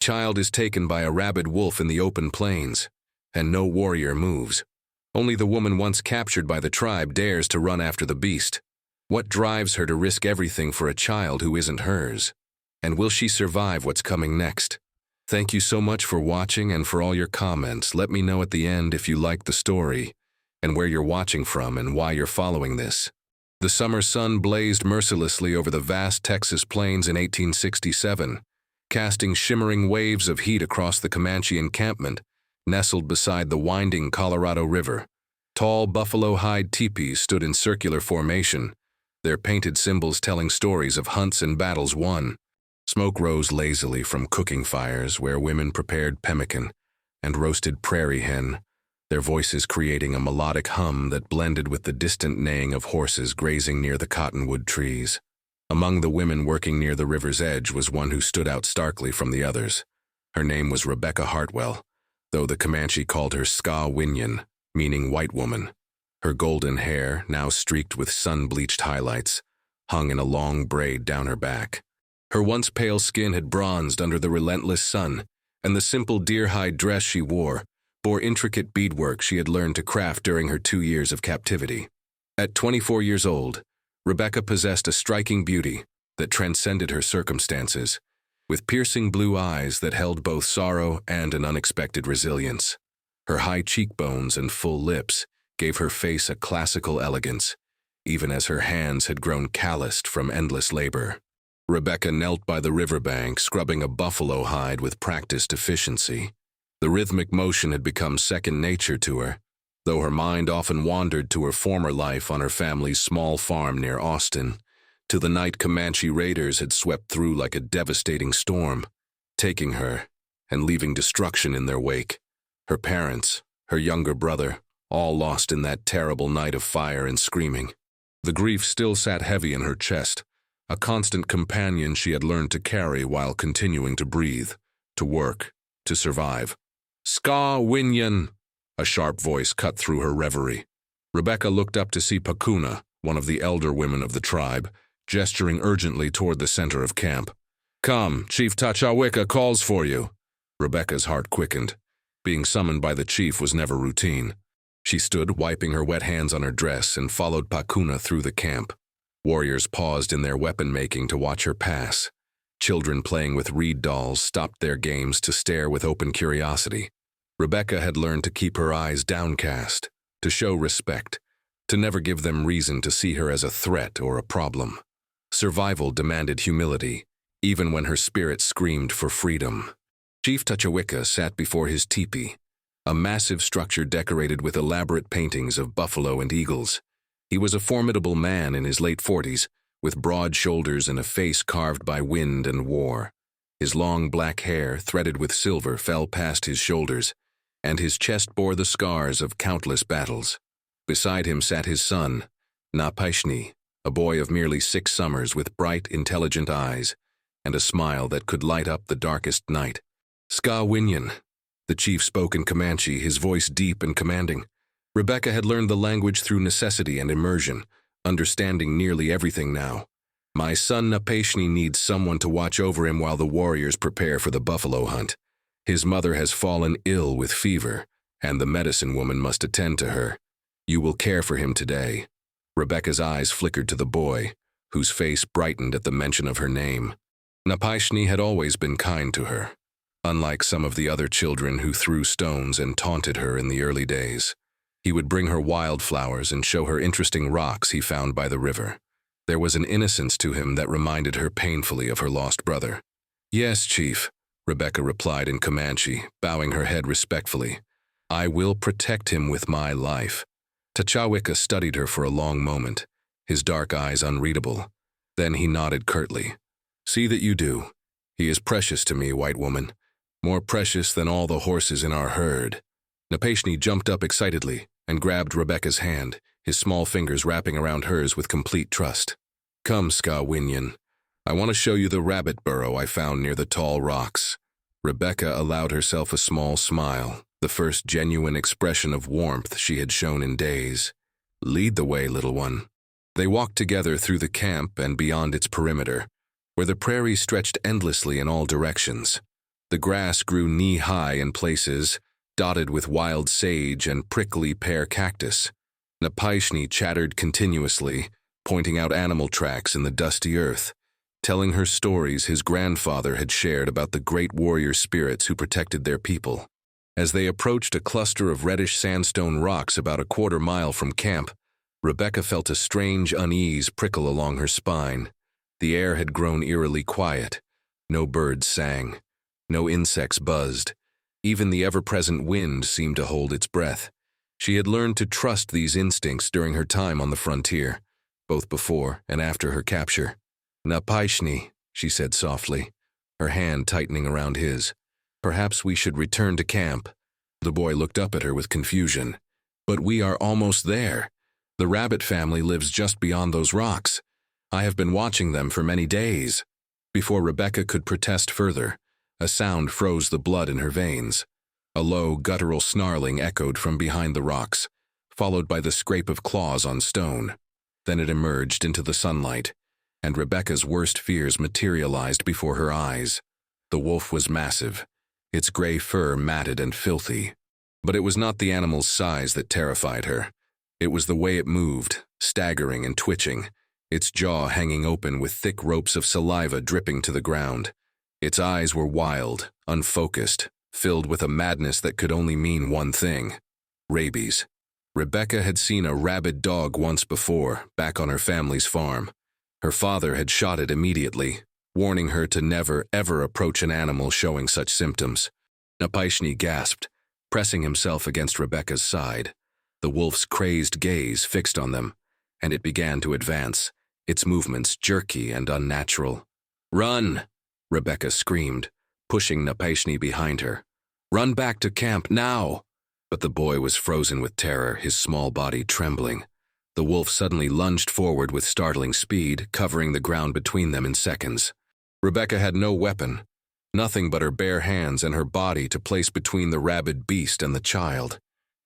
Child is taken by a rabid wolf in the open plains, and no warrior moves. Only the woman once captured by the tribe dares to run after the beast. What drives her to risk everything for a child who isn't hers? And will she survive what's coming next? Thank you so much for watching and for all your comments. Let me know at the end if you liked the story, and where you're watching from and why you're following this. The summer sun blazed mercilessly over the vast Texas plains in 1867, casting shimmering waves of heat across the Comanche encampment, nestled beside the winding Colorado River. Tall buffalo hide teepees stood in circular formation, their painted symbols telling stories of hunts and battles won. Smoke rose lazily from cooking fires where women prepared pemmican and roasted prairie hen, their voices creating a melodic hum that blended with the distant neighing of horses grazing near the cottonwood trees. Among the women working near the river's edge was one who stood out starkly from the others. Her name was Rebecca Hartwell, though the Comanche called her Ska Winyan, meaning white woman. Her golden hair, now streaked with sun-bleached highlights, hung in a long braid down her back. Her once pale skin had bronzed under the relentless sun, and the simple deer-hide dress she wore bore intricate beadwork she had learned to craft during her 2 years of captivity. At 24 years old, Rebecca possessed a striking beauty that transcended her circumstances, with piercing blue eyes that held both sorrow and an unexpected resilience. Her high cheekbones and full lips gave her face a classical elegance, even as her hands had grown calloused from endless labor. Rebecca knelt by the riverbank, scrubbing a buffalo hide with practiced efficiency. The rhythmic motion had become second nature to her, though her mind often wandered to her former life on her family's small farm near Austin, to the night Comanche raiders had swept through like a devastating storm, taking her and leaving destruction in their wake. Her parents, her younger brother, all lost in that terrible night of fire and screaming. The grief still sat heavy in her chest, a constant companion she had learned to carry while continuing to breathe, to work, to survive. Ska Winyan, a sharp voice cut through her reverie. Rebecca looked up to see Pakuna, one of the elder women of the tribe, gesturing urgently toward the center of camp. Come, Chief Tachawicka calls for you. Rebecca's heart quickened. Being summoned by the chief was never routine. She stood, wiping her wet hands on her dress, and followed Pakuna through the camp. Warriors paused in their weapon-making to watch her pass. Children playing with reed dolls stopped their games to stare with open curiosity. Rebecca had learned to keep her eyes downcast, to show respect, to never give them reason to see her as a threat or a problem. Survival demanded humility, even when her spirit screamed for freedom. Chief Tachawicka sat before his teepee, a massive structure decorated with elaborate paintings of buffalo and eagles. He was a formidable man in his late 40s, with broad shoulders and a face carved by wind and war. His long black hair, threaded with silver, fell past his shoulders, and his chest bore the scars of countless battles. Beside him sat his son, Napishni, a boy of merely 6 summers with bright, intelligent eyes, and a smile that could light up the darkest night. Ska Winyan, the chief spoke in Comanche, his voice deep and commanding. Rebecca had learned the language through necessity and immersion, understanding nearly everything now. My son Napishni needs someone to watch over him while the warriors prepare for the buffalo hunt. His mother has fallen ill with fever, and the medicine woman must attend to her. You will care for him today. Rebecca's eyes flickered to the boy, whose face brightened at the mention of her name. Napishni had always been kind to her, unlike some of the other children who threw stones and taunted her in the early days. He would bring her wildflowers and show her interesting rocks he found by the river. There was an innocence to him that reminded her painfully of her lost brother. Yes, Chief, Rebecca replied in Comanche, bowing her head respectfully. I will protect him with my life. Tachawicka studied her for a long moment, his dark eyes unreadable. Then he nodded curtly. See that you do. He is precious to me, white woman. More precious than all the horses in our herd. Napishni jumped up excitedly and grabbed Rebecca's hand, his small fingers wrapping around hers with complete trust. Come, Ska Winyan. I want to show you the rabbit burrow I found near the tall rocks. Rebecca allowed herself a small smile, the first genuine expression of warmth she had shown in days. Lead the way, little one. They walked together through the camp and beyond its perimeter, where the prairie stretched endlessly in all directions. The grass grew knee-high in places, dotted with wild sage and prickly pear cactus. Napishni chattered continuously, pointing out animal tracks in the dusty earth, telling her stories his grandfather had shared about the great warrior spirits who protected their people. As they approached a cluster of reddish sandstone rocks about a quarter-mile from camp, Rebecca felt a strange unease prickle along her spine. The air had grown eerily quiet. No birds sang. No insects buzzed. Even the ever-present wind seemed to hold its breath. She had learned to trust these instincts during her time on the frontier, both before and after her capture. "Napishni," she said softly, her hand tightening around his. "Perhaps we should return to camp." The boy looked up at her with confusion. "But we are almost there. The Rabid family lives just beyond those rocks. I have been watching them for many days." Before Rebecca could protest further, a sound froze the blood in her veins. A low, guttural snarling echoed from behind the rocks, followed by the scrape of claws on stone. Then it emerged into the sunlight, and Rebecca's worst fears materialized before her eyes. The wolf was massive, its gray fur matted and filthy. But it was not the animal's size that terrified her. It was the way it moved, staggering and twitching, its jaw hanging open with thick ropes of saliva dripping to the ground. Its eyes were wild, unfocused, filled with a madness that could only mean one thing: rabies. Rebecca had seen a rabid dog once before, back on her family's farm. Her father had shot it immediately, warning her to never, ever approach an animal showing such symptoms. Napishni gasped, pressing himself against Rebecca's side. The wolf's crazed gaze fixed on them, and it began to advance, its movements jerky and unnatural. "Run!" Rebecca screamed, pushing Napishni behind her. "Run back to camp, now!" But the boy was frozen with terror, his small body trembling. The wolf suddenly lunged forward with startling speed, covering the ground between them in seconds. Rebecca had no weapon, nothing but her bare hands and her body to place between the rabid beast and the child.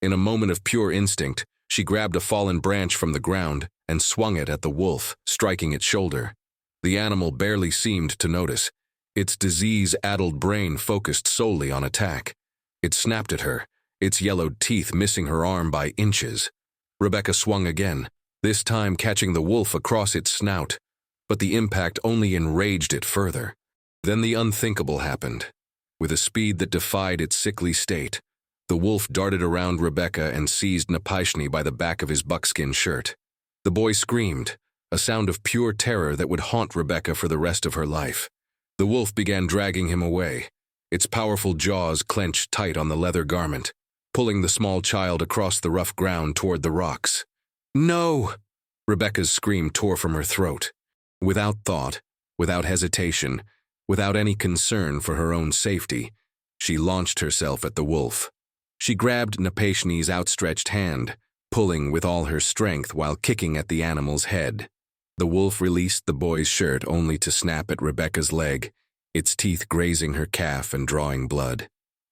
In a moment of pure instinct, she grabbed a fallen branch from the ground and swung it at the wolf, striking its shoulder. The animal barely seemed to notice. Its disease-addled brain focused solely on attack. It snapped at her, its yellowed teeth missing her arm by inches. Rebecca swung again, this time catching the wolf across its snout, but the impact only enraged it further. Then the unthinkable happened. With a speed that defied its sickly state, the wolf darted around Rebecca and seized Napishni by the back of his buckskin shirt. The boy screamed, a sound of pure terror that would haunt Rebecca for the rest of her life. The wolf began dragging him away, its powerful jaws clenched tight on the leather garment, pulling the small child across the rough ground toward the rocks. "No!" Rebecca's scream tore from her throat. Without thought, without hesitation, without any concern for her own safety, she launched herself at the wolf. She grabbed Napishni's outstretched hand, pulling with all her strength while kicking at the animal's head. The wolf released the boy's shirt only to snap at Rebecca's leg, its teeth grazing her calf and drawing blood.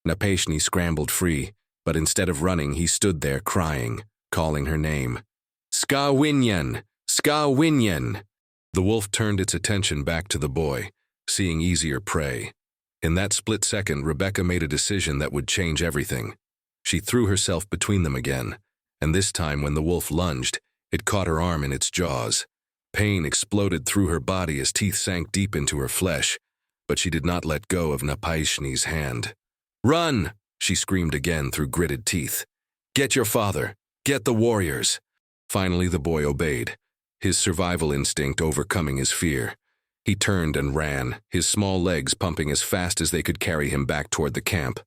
Napishni scrambled free, but instead of running, he stood there crying, calling her name. "Skawinyan! Skawinyan!" The wolf turned its attention back to the boy, seeing easier prey. In that split second, Rebecca made a decision that would change everything. She threw herself between them again, and this time when the wolf lunged, it caught her arm in its jaws. Pain exploded through her body as teeth sank deep into her flesh, but she did not let go of Napishni's hand. "Run!" she screamed again through gritted teeth. "Get your father! Get the warriors!" Finally, the boy obeyed, his survival instinct overcoming his fear. He turned and ran, his small legs pumping as fast as they could carry him back toward the camp.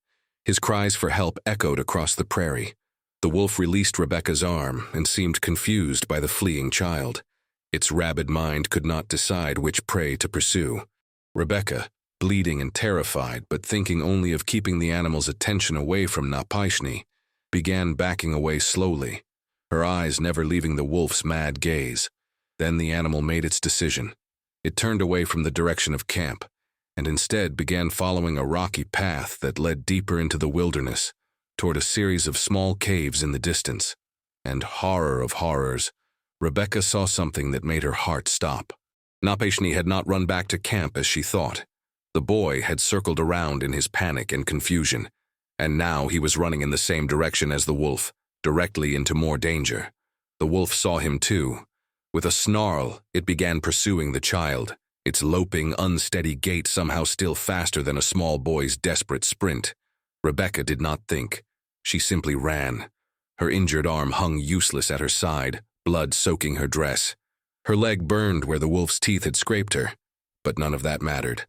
His cries for help echoed across the prairie. The wolf released Rebecca's arm and seemed confused by the fleeing child. Its rabid mind could not decide which prey to pursue. Rebecca, bleeding and terrified but thinking only of keeping the animal's attention away from Napishni, began backing away slowly, her eyes never leaving the wolf's mad gaze. Then the animal made its decision. It turned away from the direction of camp, and instead began following a rocky path that led deeper into the wilderness, toward a series of small caves in the distance. And horror of horrors, Rebecca saw something that made her heart stop. Napishni had not run back to camp as she thought. The boy had circled around in his panic and confusion, and now he was running in the same direction as the wolf, directly into more danger. The wolf saw him too. With a snarl, it began pursuing the child, its loping, unsteady gait somehow still faster than a small boy's desperate sprint. Rebecca did not think. She simply ran. Her injured arm hung useless at her side, blood soaking her dress. Her leg burned where the wolf's teeth had scraped her. But none of that mattered.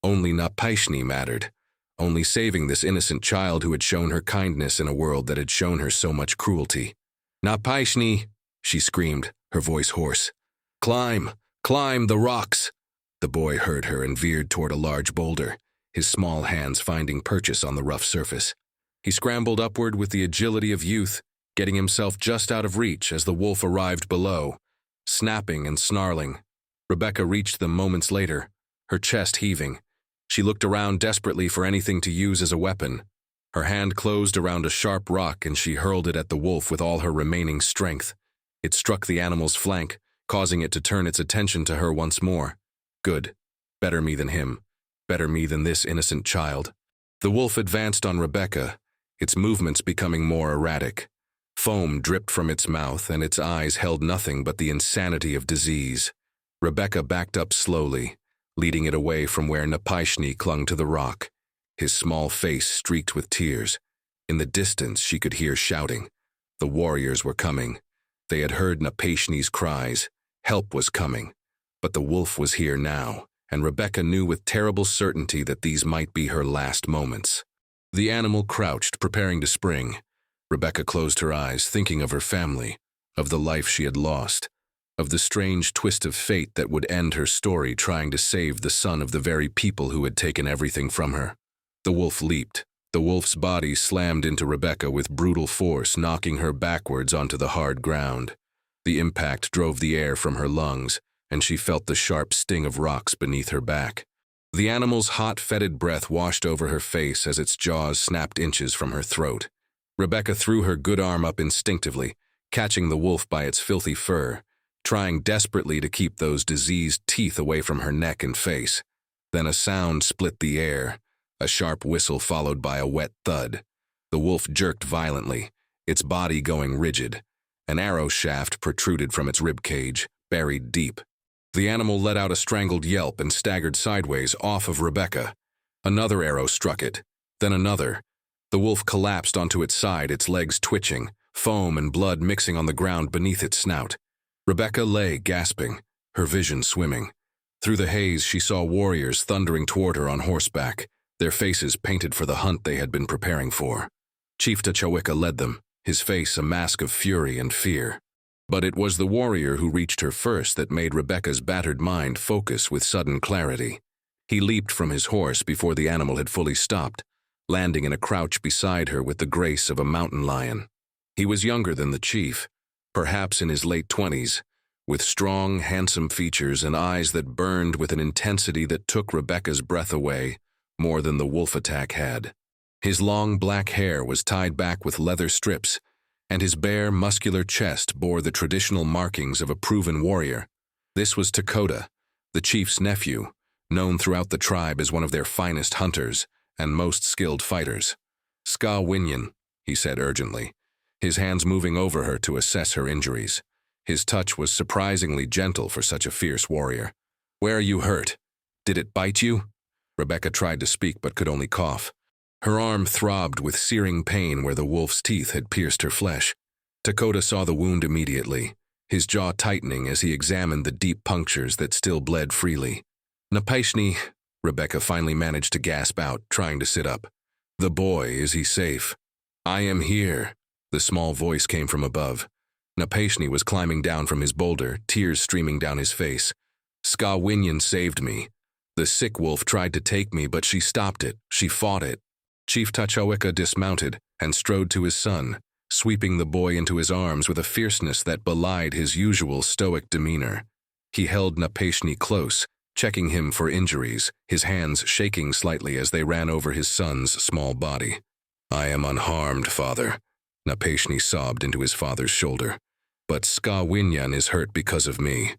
Only Napashni mattered. Only saving this innocent child who had shown her kindness in a world that had shown her so much cruelty. "Napashni," she screamed, her voice hoarse. "Climb! Climb the rocks!" The boy heard her and veered toward a large boulder, his small hands finding purchase on the rough surface. He scrambled upward with the agility of youth, getting himself just out of reach as the wolf arrived below, snapping and snarling. Rebecca reached them moments later, her chest heaving. She looked around desperately for anything to use as a weapon. Her hand closed around a sharp rock and she hurled it at the wolf with all her remaining strength. It struck the animal's flank, causing it to turn its attention to her once more. Good. Better me than him. Better me than this innocent child. The wolf advanced on Rebecca, its movements becoming more erratic. Foam dripped from its mouth and its eyes held nothing but the insanity of disease. Rebecca backed up slowly, leading it away from where Napashni clung to the rock, his small face streaked with tears. In the distance she could hear shouting. The warriors were coming. They had heard Napashni's cries. Help was coming. But the wolf was here now, and Rebecca knew with terrible certainty that these might be her last moments. The animal crouched, preparing to spring. Rebecca closed her eyes, thinking of her family, of the life she had lost, of the strange twist of fate that would end her story trying to save the son of the very people who had taken everything from her. The wolf leaped. The wolf's body slammed into Rebecca with brutal force, knocking her backwards onto the hard ground. The impact drove the air from her lungs, and she felt the sharp sting of rocks beneath her back. The animal's hot, fetid breath washed over her face as its jaws snapped inches from her throat. Rebecca threw her good arm up instinctively, catching the wolf by its filthy fur, trying desperately to keep those diseased teeth away from her neck and face. Then a sound split the air, a sharp whistle followed by a wet thud. The wolf jerked violently, its body going rigid. An arrow shaft protruded from its ribcage, buried deep. The animal let out a strangled yelp and staggered sideways off of Rebecca. Another arrow struck it, then another. The wolf collapsed onto its side, its legs twitching, foam and blood mixing on the ground beneath its snout. Rebecca lay, gasping, her vision swimming. Through the haze, she saw warriors thundering toward her on horseback, their faces painted for the hunt they had been preparing for. Chief Tachawicca led them, his face a mask of fury and fear. But it was the warrior who reached her first that made Rebecca's battered mind focus with sudden clarity. He leaped from his horse before the animal had fully stopped, landing in a crouch beside her with the grace of a mountain lion. He was younger than the chief, perhaps in his late 20s, with strong, handsome features and eyes that burned with an intensity that took Rebecca's breath away more than the wolf attack had. His long black hair was tied back with leather strips, and his bare, muscular chest bore the traditional markings of a proven warrior. This was Takota, the chief's nephew, known throughout the tribe as one of their finest hunters and most skilled fighters. "Ska Winyan," he said urgently, his hands moving over her to assess her injuries. His touch was surprisingly gentle for such a fierce warrior. "Where are you hurt? Did it bite you?" Rebecca tried to speak but could only cough. Her arm throbbed with searing pain where the wolf's teeth had pierced her flesh. Takota saw the wound immediately, his jaw tightening as he examined the deep punctures that still bled freely. "Napashni," Rebecca finally managed to gasp out, trying to sit up. "The boy, is he safe?" "I am here," the small voice came from above. Napashni was climbing down from his boulder, tears streaming down his face. "Ska Winyan saved me. The sick wolf tried to take me, but she stopped it. She fought it." Chief Tachawicca dismounted and strode to his son, sweeping the boy into his arms with a fierceness that belied his usual stoic demeanor. He held Napashni close, checking him for injuries, his hands shaking slightly as they ran over his son's small body. "I am unharmed, father," Napashni sobbed into his father's shoulder. "But Ska Winyan is hurt because of me.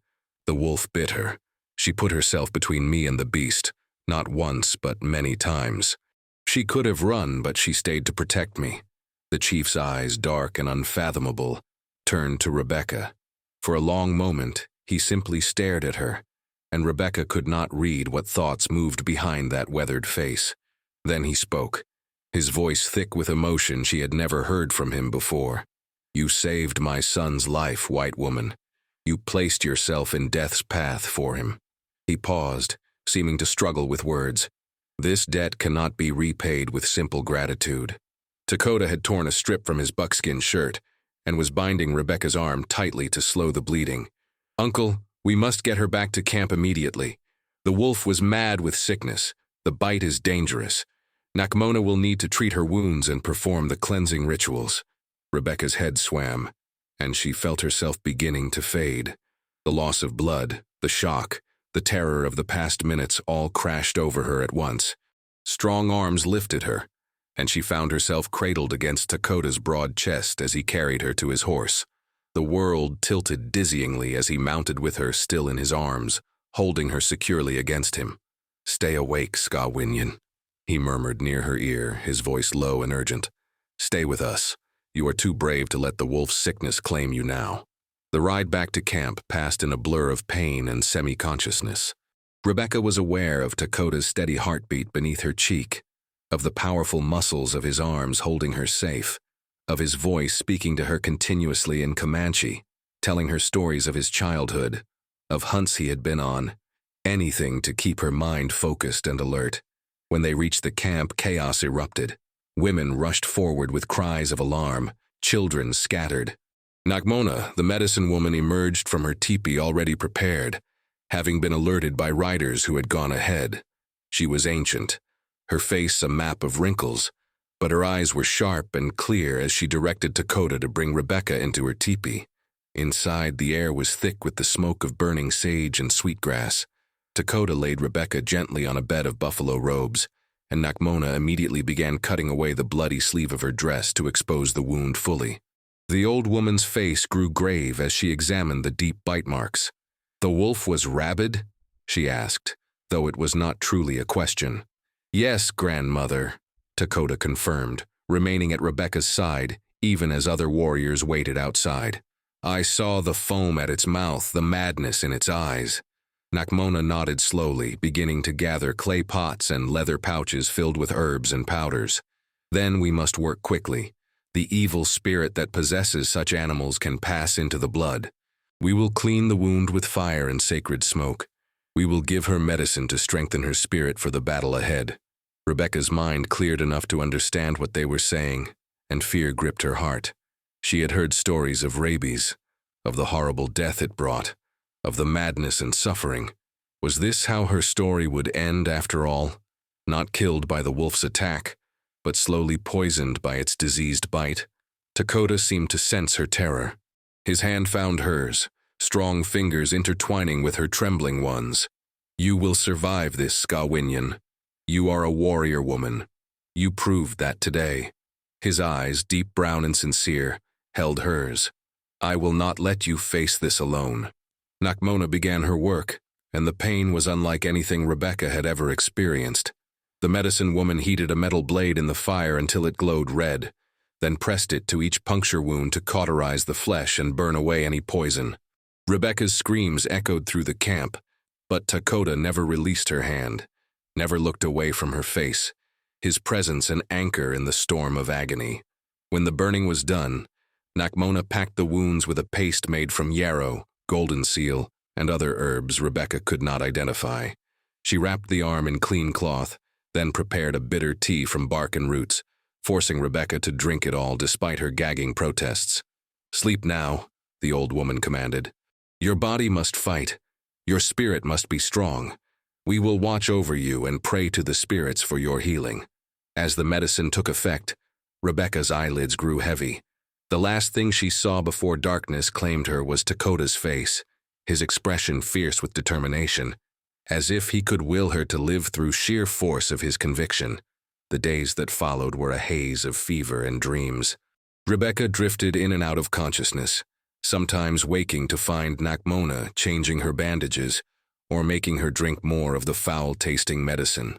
The wolf bit her. She put herself between me and the beast. Not once, but many times. She could have run, but she stayed to protect me. The chief's eyes, dark and unfathomable, turned to Rebecca. For a long moment, he simply stared at her, and Rebecca could not read what thoughts moved behind that weathered face. Then he spoke, his voice thick with emotion she had never heard from him before. "You saved my son's life, white woman. You placed yourself in death's path for him." He paused, seeming to struggle with words. "This debt cannot be repaid with simple gratitude." Dakota had torn a strip from his buckskin shirt and was binding Rebecca's arm tightly to slow the bleeding. "Uncle, we must get her back to camp immediately. The wolf was mad with sickness. The bite is dangerous. Nakmona will need to treat her wounds and perform the cleansing rituals." Rebecca's head swam, and she felt herself beginning to fade. The loss of blood, the shock, the terror of the past minutes all crashed over her at once. Strong arms lifted her, and she found herself cradled against Dakota's broad chest as he carried her to his horse. The world tilted dizzyingly as he mounted with her still in his arms, holding her securely against him. "Stay awake, Skawinian," he murmured near her ear, his voice low and urgent. "Stay with us. You are too brave to let the wolf's sickness claim you now." The ride back to camp passed in a blur of pain and semi-consciousness. Rebecca was aware of Dakota's steady heartbeat beneath her cheek, of the powerful muscles of his arms holding her safe, of his voice speaking to her continuously in Comanche, telling her stories of his childhood, of hunts he had been on, anything to keep her mind focused and alert. When they reached the camp, chaos erupted. Women rushed forward with cries of alarm, children scattered. Nakmona, the medicine woman, emerged from her teepee already prepared, having been alerted by riders who had gone ahead. She was ancient, her face a map of wrinkles, but her eyes were sharp and clear as she directed Dakota to bring Rebecca into her teepee. Inside, the air was thick with the smoke of burning sage and sweetgrass. Dakota laid Rebecca gently on a bed of buffalo robes, and Nakmona immediately began cutting away the bloody sleeve of her dress to expose the wound fully. The old woman's face grew grave as she examined the deep bite marks. "The wolf was rabid?" she asked, though it was not truly a question. "Yes, grandmother," Dakota confirmed, remaining at Rebecca's side, even as other warriors waited outside. "I saw the foam at its mouth, the madness in its eyes." Nakmona nodded slowly, beginning to gather clay pots and leather pouches filled with herbs and powders. "Then we must work quickly. The evil spirit that possesses such animals can pass into the blood. We will clean the wound with fire and sacred smoke. We will give her medicine to strengthen her spirit for the battle ahead." Rebecca's mind cleared enough to understand what they were saying, and fear gripped her heart. She had heard stories of rabies, of the horrible death it brought, of the madness and suffering. Was this how her story would end after all? Not killed by the wolf's attack, but slowly poisoned by its diseased bite. Dakota seemed to sense her terror. His hand found hers, strong fingers intertwining with her trembling ones. "You will survive this, Skawinian. You are a warrior woman. You proved that today." His eyes, deep brown and sincere, held hers. "I will not let you face this alone." Nakmona began her work, and the pain was unlike anything Rebecca had ever experienced. The medicine woman heated a metal blade in the fire until it glowed red, then pressed it to each puncture wound to cauterize the flesh and burn away any poison. Rebecca's screams echoed through the camp, but Dakota never released her hand, never looked away from her face, his presence an anchor in the storm of agony. When the burning was done, Nakmona packed the wounds with a paste made from yarrow, golden seal, and other herbs Rebecca could not identify. She wrapped the arm in clean cloth, then prepared a bitter tea from bark and roots, forcing Rebecca to drink it all despite her gagging protests. "Sleep now," the old woman commanded. "Your body must fight. Your spirit must be strong. We will watch over you and pray to the spirits for your healing." As the medicine took effect, Rebecca's eyelids grew heavy. The last thing she saw before darkness claimed her was Dakota's face, his expression fierce with determination, as if he could will her to live through sheer force of his conviction. The days that followed were a haze of fever and dreams. Rebecca drifted in and out of consciousness, sometimes waking to find Nakmona changing her bandages, or making her drink more of the foul-tasting medicine.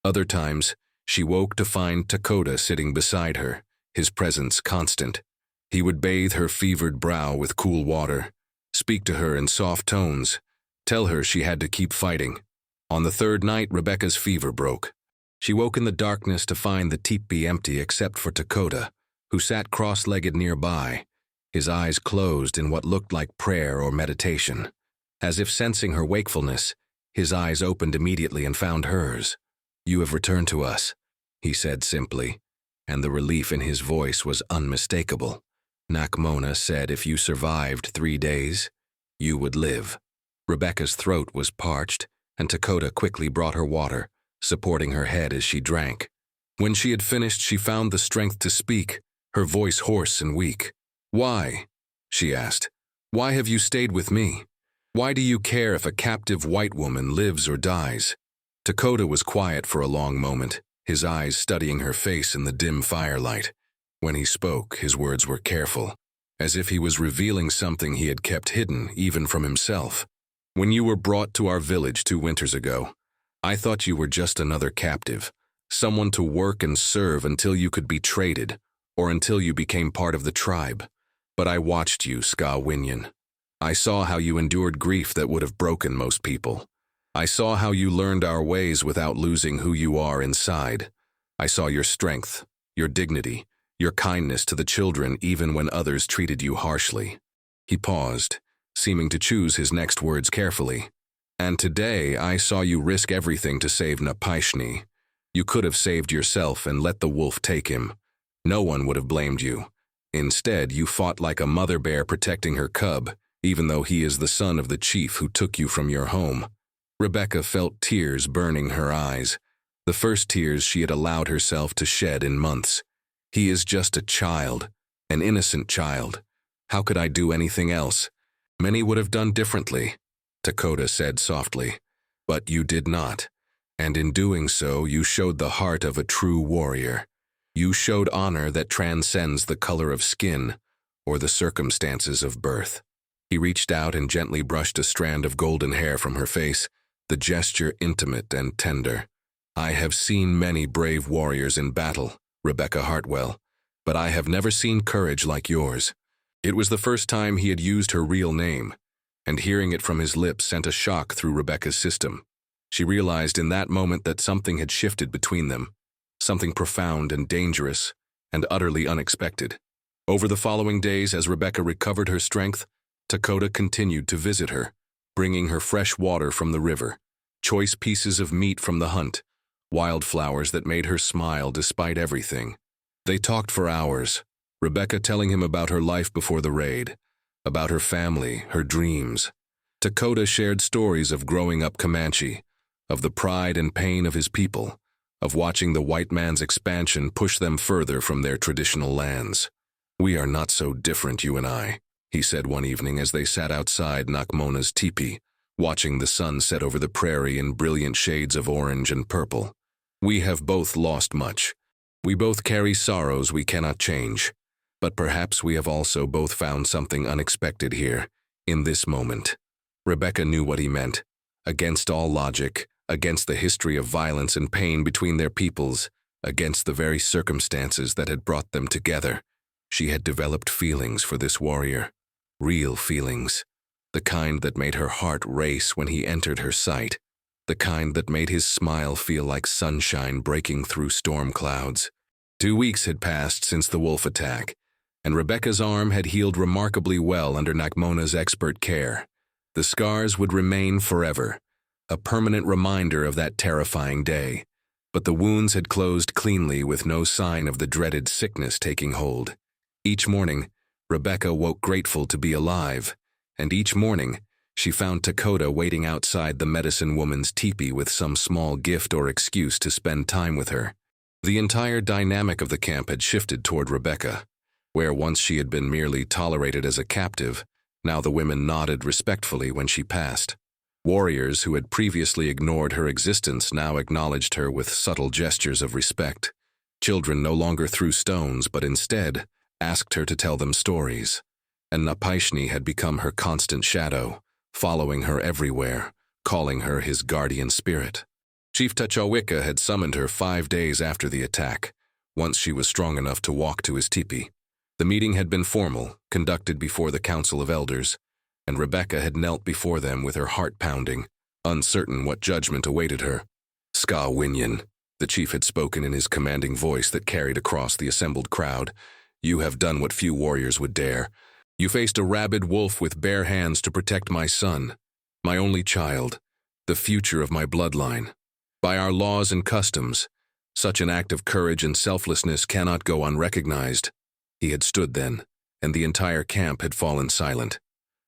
Other times, she woke to find Dakota sitting beside her, his presence constant. He would bathe her fevered brow with cool water, speak to her in soft tones, tell her she had to keep fighting. On the third night, Rebecca's fever broke. She woke in the darkness to find the teepee empty except for Dakota, who sat cross-legged nearby, his eyes closed in what looked like prayer or meditation. As if sensing her wakefulness, his eyes opened immediately and found hers. "You have returned to us," he said simply, and the relief in his voice was unmistakable. "Nakmona said if you survived 3 days, you would live." Rebecca's throat was parched, and Dakota quickly brought her water, supporting her head as she drank. When she had finished, she found the strength to speak, her voice hoarse and weak. "Why?" she asked. "Why have you stayed with me? Why do you care if a captive white woman lives or dies?" Dakota was quiet for a long moment, his eyes studying her face in the dim firelight. When he spoke, his words were careful, as if he was revealing something he had kept hidden even from himself. "When you were brought to our village 2 winters ago, I thought you were just another captive, someone to work and serve until you could be traded, or until you became part of the tribe. But I watched you, Ska-Winyan. I saw how you endured grief that would have broken most people. I saw how you learned our ways without losing who you are inside. I saw your strength, your dignity, your kindness to the children even when others treated you harshly." He paused, seeming to choose his next words carefully. "And today I saw you risk everything to save Napishni. You could have saved yourself and let the wolf take him. No one would have blamed you. Instead, you fought like a mother bear protecting her cub, even though he is the son of the chief who took you from your home." Rebecca felt tears burning her eyes, the first tears she had allowed herself to shed in months. "He is just a child, an innocent child. How could I do anything else? Many would have done differently," Dakota said softly. "But you did not, and in doing so, you showed the heart of a true warrior. You showed honor that transcends the color of skin or the circumstances of birth." He reached out and gently brushed a strand of golden hair from her face, the gesture intimate and tender. "I have seen many brave warriors in battle, Rebecca Hartwell, but I have never seen courage like yours." It was the first time he had used her real name, and hearing it from his lips sent a shock through Rebecca's system. She realized in that moment that something had shifted between them, something profound and dangerous, and utterly unexpected. Over the following days, as Rebecca recovered her strength, Dakota continued to visit her, bringing her fresh water from the river, choice pieces of meat from the hunt, wildflowers that made her smile despite everything. They talked for hours, Rebecca telling him about her life before the raid, about her family, her dreams. Dakota shared stories of growing up Comanche, of the pride and pain of his people, of watching the white man's expansion push them further from their traditional lands. "We are not so different, you and I," he said one evening as they sat outside Nakmona's teepee, watching the sun set over the prairie in brilliant shades of orange and purple. "We have both lost much. We both carry sorrows we cannot change. But perhaps we have also both found something unexpected here, in this moment." Rebecca knew what he meant. Against all logic, against the history of violence and pain between their peoples, against the very circumstances that had brought them together, she had developed feelings for this warrior. Real feelings. The kind that made her heart race when he entered her sight. The kind that made his smile feel like sunshine breaking through storm clouds. 2 weeks had passed since the wolf attack, and Rebecca's arm had healed remarkably well under Nakmona's expert care. The scars would remain forever, a permanent reminder of that terrifying day. But the wounds had closed cleanly with no sign of the dreaded sickness taking hold. Each morning, Rebecca woke grateful to be alive, and each morning, she found Dakota waiting outside the medicine woman's teepee with some small gift or excuse to spend time with her. The entire dynamic of the camp had shifted toward Rebecca. Where once she had been merely tolerated as a captive, now the women nodded respectfully when she passed. Warriors who had previously ignored her existence now acknowledged her with subtle gestures of respect. Children no longer threw stones, but instead asked her to tell them stories. And Napishni had become her constant shadow, following her everywhere, calling her his guardian spirit. Chief Tachawicca had summoned her 5 days after the attack, once she was strong enough to walk to his teepee. The meeting had been formal, conducted before the Council of Elders, and Rebecca had knelt before them with her heart pounding, uncertain what judgment awaited her. "Ska Winyan," the chief had spoken in his commanding voice that carried across the assembled crowd, "you have done what few warriors would dare. You faced a rabid wolf with bare hands to protect my son, my only child, the future of my bloodline. By our laws and customs, such an act of courage and selflessness cannot go unrecognized." He had stood then, and the entire camp had fallen silent.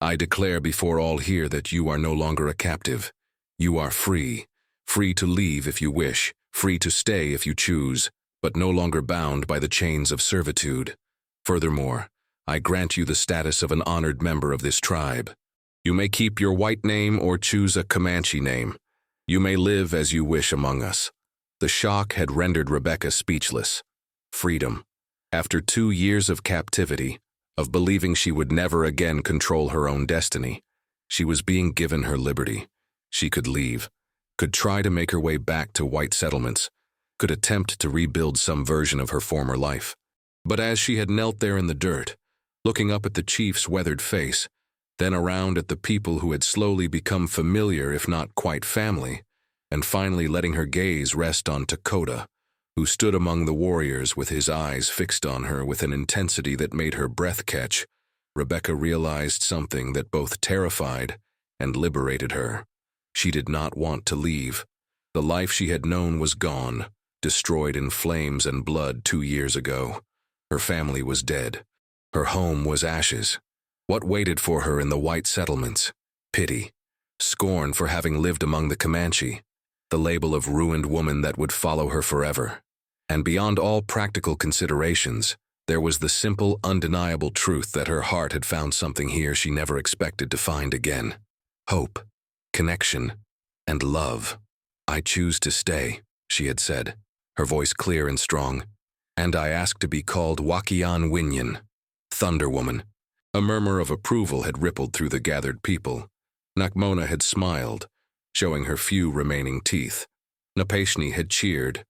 "I declare before all here that you are no longer a captive. You are free, free to leave if you wish, free to stay if you choose, but no longer bound by the chains of servitude. Furthermore, I grant you the status of an honored member of this tribe. You may keep your white name or choose a Comanche name. You may live as you wish among us." The shock had rendered Rebecca speechless. Freedom. After 2 years of captivity, of believing she would never again control her own destiny, she was being given her liberty. She could leave, could try to make her way back to white settlements, could attempt to rebuild some version of her former life. But as she had knelt there in the dirt, looking up at the chief's weathered face, then around at the people who had slowly become familiar if not quite family, and finally letting her gaze rest on Dakota, who stood among the warriors with his eyes fixed on her with an intensity that made her breath catch, Rebecca realized something that both terrified and liberated her. She did not want to leave. The life she had known was gone, destroyed in flames and blood 2 years ago. Her family was dead. Her home was ashes. What waited for her in the white settlements? Pity. Scorn for having lived among the Comanche. The label of ruined woman that would follow her forever. And beyond all practical considerations, there was the simple, undeniable truth that her heart had found something here she never expected to find again. Hope, connection, and love. "I choose to stay," she had said, her voice clear and strong. "And I ask to be called Wakian Winyan, Thunder Woman." A murmur of approval had rippled through the gathered people. Nakmona had smiled, showing her few remaining teeth. Napashni had cheered,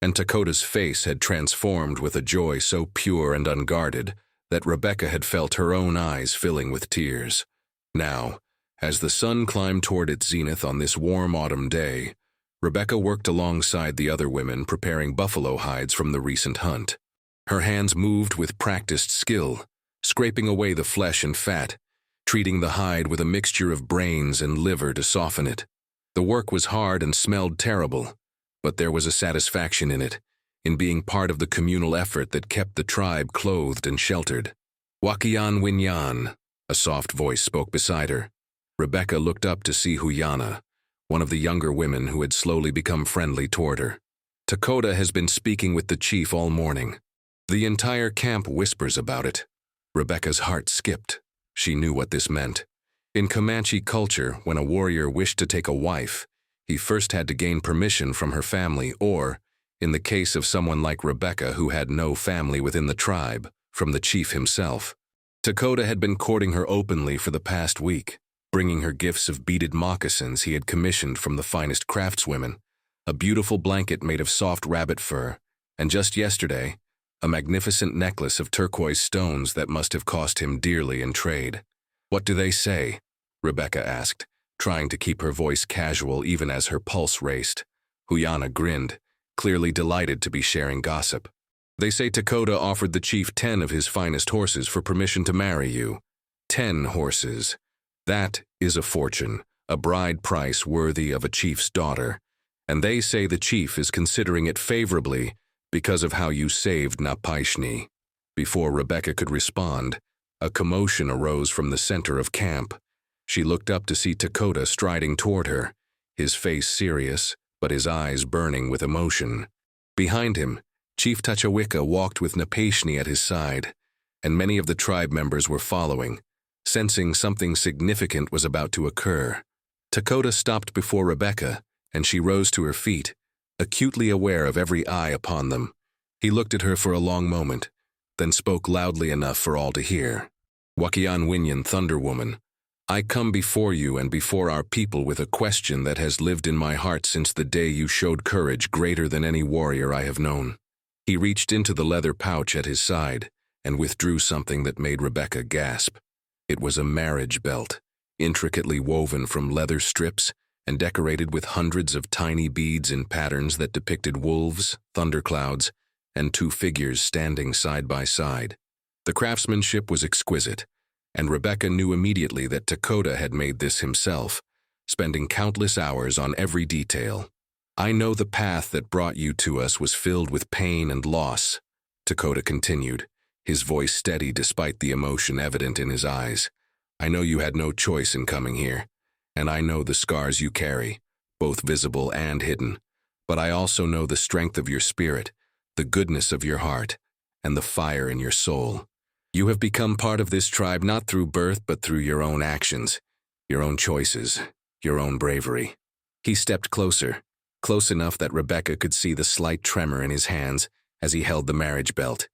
and Dakota's face had transformed with a joy so pure and unguarded that Rebecca had felt her own eyes filling with tears. Now, as the sun climbed toward its zenith on this warm autumn day, Rebecca worked alongside the other women preparing buffalo hides from the recent hunt. Her hands moved with practiced skill, scraping away the flesh and fat, treating the hide with a mixture of brains and liver to soften it. The work was hard and smelled terrible, but there was a satisfaction in it, in being part of the communal effort that kept the tribe clothed and sheltered. "Wakian Winyan," a soft voice spoke beside her. Rebecca looked up to see Huyana, one of the younger women who had slowly become friendly toward her. "Dakota has been speaking with the chief all morning. The entire camp whispers about it." Rebecca's heart skipped. She knew what this meant. In Comanche culture, when a warrior wished to take a wife, he first had to gain permission from her family or, in the case of someone like Rebecca who had no family within the tribe, from the chief himself. Dakota had been courting her openly for the past week, bringing her gifts of beaded moccasins he had commissioned from the finest craftswomen, a beautiful blanket made of soft rabbit fur, and just yesterday, a magnificent necklace of turquoise stones that must have cost him dearly in trade. "What do they say?" Rebecca asked, trying to keep her voice casual even as her pulse raced. Huyana grinned, clearly delighted to be sharing gossip. "They say Dakota offered the chief 10 of his finest horses for permission to marry you. 10 horses. That is a fortune, a bride price worthy of a chief's daughter. And they say the chief is considering it favorably because of how you saved Napashni." Before Rebecca could respond, a commotion arose from the center of camp. She looked up to see Dakota striding toward her, his face serious, but his eyes burning with emotion. Behind him, Chief Tachawicca walked with Napashni at his side, and many of the tribe members were following, sensing something significant was about to occur. Dakota stopped before Rebecca, and she rose to her feet, acutely aware of every eye upon them. He looked at her for a long moment, then spoke loudly enough for all to hear. "Wakian Winyan, Thunder Woman, I come before you and before our people with a question that has lived in my heart since the day you showed courage greater than any warrior I have known." He reached into the leather pouch at his side and withdrew something that made Rebecca gasp. It was a marriage belt, intricately woven from leather strips and decorated with hundreds of tiny beads in patterns that depicted wolves, thunderclouds, and two figures standing side by side. The craftsmanship was exquisite, and Rebecca knew immediately that Dakota had made this himself, spending countless hours on every detail. "I know the path that brought you to us was filled with pain and loss," Dakota continued, his voice steady despite the emotion evident in his eyes. "I know you had no choice in coming here, and I know the scars you carry, both visible and hidden, but I also know the strength of your spirit, the goodness of your heart, and the fire in your soul. You have become part of this tribe not through birth but through your own actions, your own choices, your own bravery." He stepped closer, close enough that Rebecca could see the slight tremor in his hands as he held the marriage belt.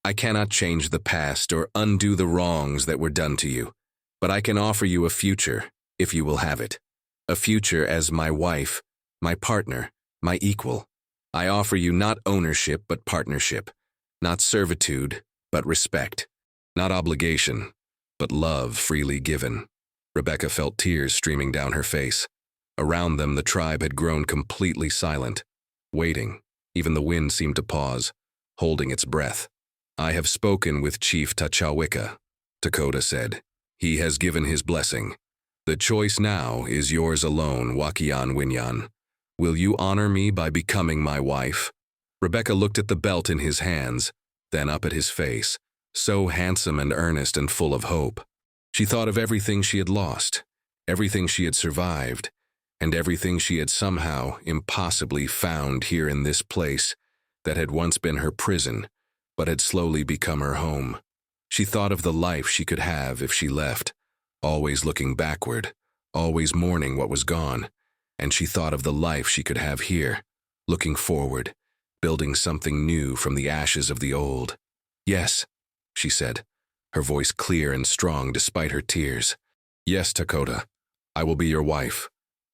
"I cannot change the past or undo the wrongs that were done to you, but I can offer you a future, if you will have it. A future as my wife, my partner, my equal. I offer you not ownership but partnership, not servitude but respect. Not obligation, but love freely given." Rebecca felt tears streaming down her face. Around them, the tribe had grown completely silent, waiting. Even the wind seemed to pause, holding its breath. "I have spoken with Chief Tachawicca," Dakota said. "He has given his blessing. The choice now is yours alone, Wakian Winyan. Will you honor me by becoming my wife?" Rebecca looked at the belt in his hands, then up at his face, so handsome and earnest and full of hope. She thought of everything she had lost, everything she had survived, and everything she had somehow impossibly found here in this place that had once been her prison, but had slowly become her home. She thought of the life she could have if she left, always looking backward, always mourning what was gone, and she thought of the life she could have here, looking forward, building something new from the ashes of the old. "Yes," she said, her voice clear and strong despite her tears. "Yes, Dakota, I will be your wife."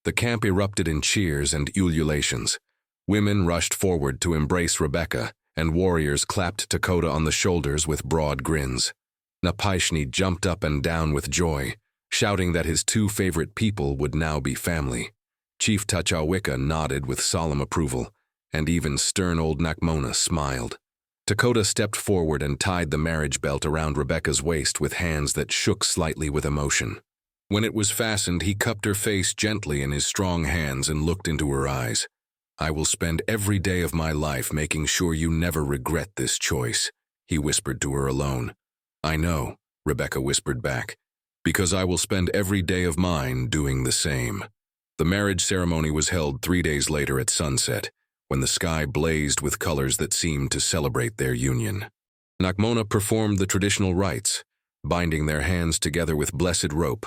The camp erupted in cheers and ululations. Women rushed forward to embrace Rebecca, and warriors clapped Dakota on the shoulders with broad grins. Napaishni jumped up and down with joy, shouting that his two favorite people would now be family. Chief Tachawicca nodded with solemn approval, and even stern old Nakmona smiled. Dakota stepped forward and tied the marriage belt around Rebecca's waist with hands that shook slightly with emotion. When it was fastened, he cupped her face gently in his strong hands and looked into her eyes. "I will spend every day of my life making sure you never regret this choice," he whispered to her alone. "I know," Rebecca whispered back, "because I will spend every day of mine doing the same." The marriage ceremony was held 3 days later at sunset, when the sky blazed with colors that seemed to celebrate their union. Nakmona performed the traditional rites, binding their hands together with blessed rope,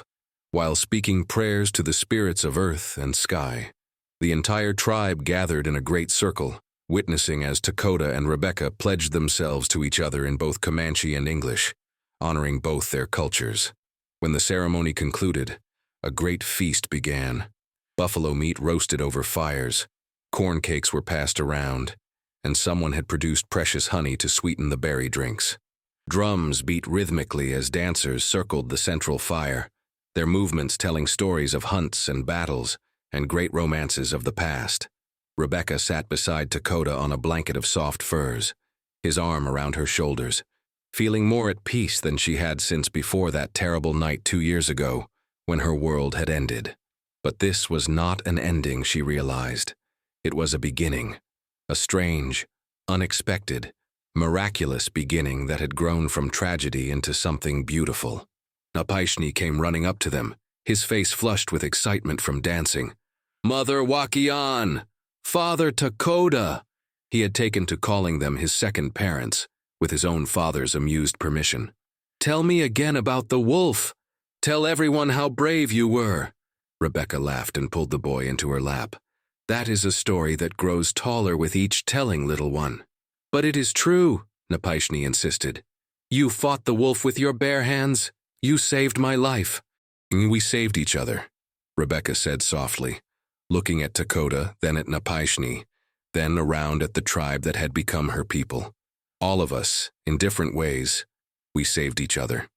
while speaking prayers to the spirits of earth and sky. The entire tribe gathered in a great circle, witnessing as Dakota and Rebecca pledged themselves to each other in both Comanche and English, honoring both their cultures. When the ceremony concluded, a great feast began. Buffalo meat roasted over fires, corn cakes were passed around, and someone had produced precious honey to sweeten the berry drinks. Drums beat rhythmically as dancers circled the central fire, their movements telling stories of hunts and battles and great romances of the past. Rebecca sat beside Dakota on a blanket of soft furs, his arm around her shoulders, feeling more at peace than she had since before that terrible night 2 years ago when her world had ended. But this was not an ending, she realized. It was a beginning, a strange, unexpected, miraculous beginning that had grown from tragedy into something beautiful. Napaishni came running up to them, his face flushed with excitement from dancing. "Mother Wakian! Father Dakota!" He had taken to calling them his second parents, with his own father's amused permission. "Tell me again about the wolf. Tell everyone how brave you were." Rebecca laughed and pulled the boy into her lap. "That is a story that grows taller with each telling, little one." "But it is true," Napaishni insisted. "You fought the wolf with your bare hands. You saved my life." We saved each other, Rebecca said softly, looking at Dakota, then at Napishni, then around at the tribe that had become her people. All of us, in different ways, we saved each other.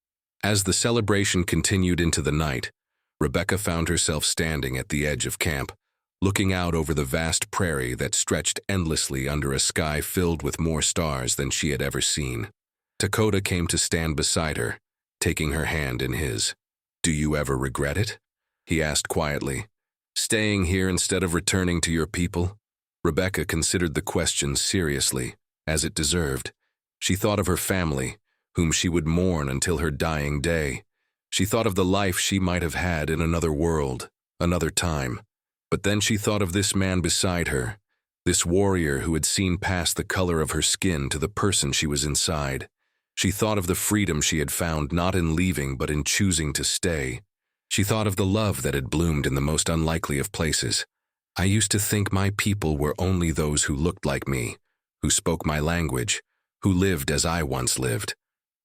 As the celebration continued into the night, Rebecca found herself standing at the edge of camp, looking out over the vast prairie that stretched endlessly under a sky filled with more stars than she had ever seen. Dakota came to stand beside her, taking her hand in his. "Do you ever regret it?" he asked quietly. "Staying here instead of returning to your people?" Rebecca considered the question seriously, as it deserved. She thought of her family, whom she would mourn until her dying day. She thought of the life she might have had in another world, another time. But then she thought of this man beside her, this warrior who had seen past the color of her skin to the person she was inside. She thought of the freedom she had found not in leaving but in choosing to stay. She thought of the love that had bloomed in the most unlikely of places. "I used to think my people were only those who looked like me, who spoke my language, who lived as I once lived,"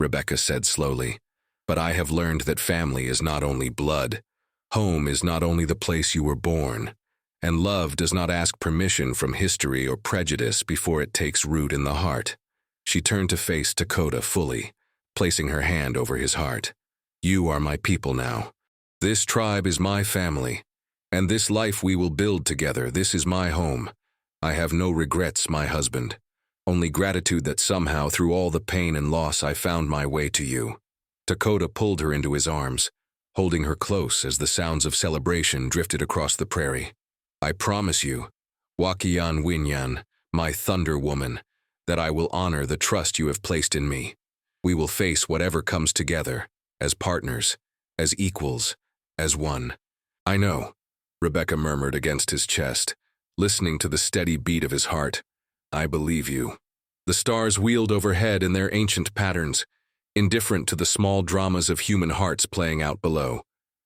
Rebecca said slowly. "But I have learned that family is not only blood. Home is not only the place you were born, and love does not ask permission from history or prejudice before it takes root in the heart." She turned to face Dakota fully, placing her hand over his heart. "You are my people now. This tribe is my family, and this life we will build together. This is my home. I have no regrets, my husband. Only gratitude that somehow, through all the pain and loss, I found my way to you." Dakota pulled her into his arms, holding her close as the sounds of celebration drifted across the prairie. "I promise you, Wakiyan Winyan, my Thunder Woman, that I will honor the trust you have placed in me. We will face whatever comes together, as partners, as equals, as one." "I know," Rebecca murmured against his chest, listening to the steady beat of his heart. "I believe you." The stars wheeled overhead in their ancient patterns, indifferent to the small dramas of human hearts playing out below.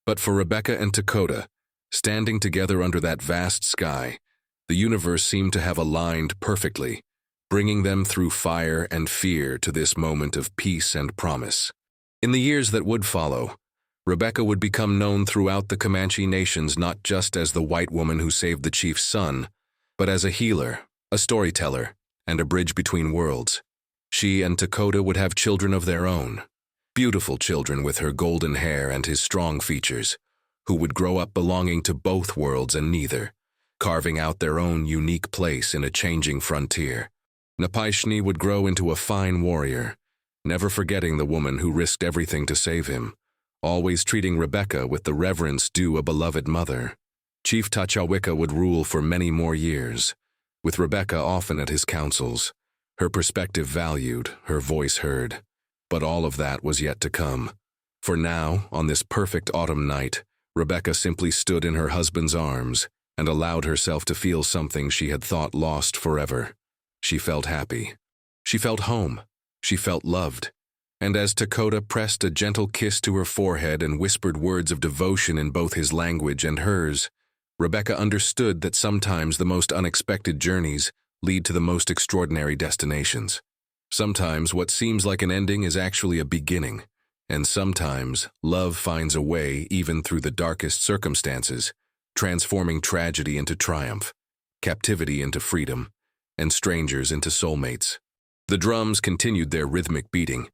But for Rebecca and Dakota, standing together under that vast sky, the universe seemed to have aligned perfectly, bringing them through fire and fear to this moment of peace and promise. In the years that would follow, Rebecca would become known throughout the Comanche nations not just as the white woman who saved the chief's son, but as a healer, a storyteller, and a bridge between worlds. She and Dakota would have children of their own, beautiful children with her golden hair and his strong features, who would grow up belonging to both worlds and neither, carving out their own unique place in a changing frontier. Napishni would grow into a fine warrior, never forgetting the woman who risked everything to save him, always treating Rebecca with the reverence due a beloved mother. Chief Tachawicca would rule for many more years, with Rebecca often at his councils, her perspective valued, her voice heard. But all of that was yet to come. For now, on this perfect autumn night, Rebecca simply stood in her husband's arms and allowed herself to feel something she had thought lost forever. She felt happy. She felt home. She felt loved. And as Dakota pressed a gentle kiss to her forehead and whispered words of devotion in both his language and hers, Rebecca understood that sometimes the most unexpected journeys lead to the most extraordinary destinations. Sometimes what seems like an ending is actually a beginning, and sometimes love finds a way even through the darkest circumstances, transforming tragedy into triumph, captivity into freedom, and strangers into soulmates. The drums continued their rhythmic beating.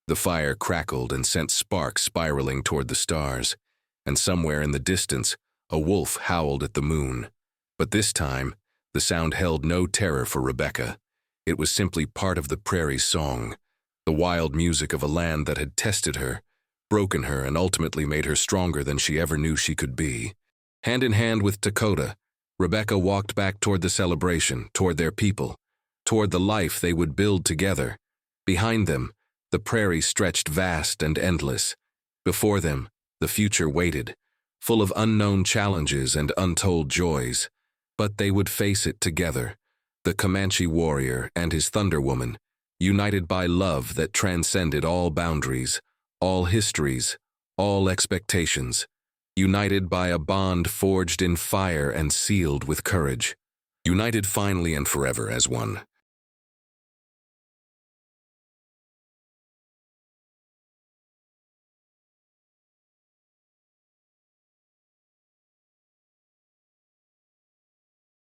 The fire crackled and sent sparks spiraling toward the stars, and somewhere in the distance, a wolf howled at the moon. But this time, the sound held no terror for Rebecca. It was simply part of the prairie's song, the wild music of a land that had tested her, broken her, and ultimately made her stronger than she ever knew she could be. Hand in hand with Dakota, Rebecca walked back toward the celebration, toward their people, toward the life they would build together. Behind them, the prairie stretched vast and endless. Before them, the future waited, full of unknown challenges and untold joys. But they would face it together, the Comanche warrior and his Thunder Woman, united by love that transcended all boundaries, all histories, all expectations, united by a bond forged in fire and sealed with courage, united finally and forever as one.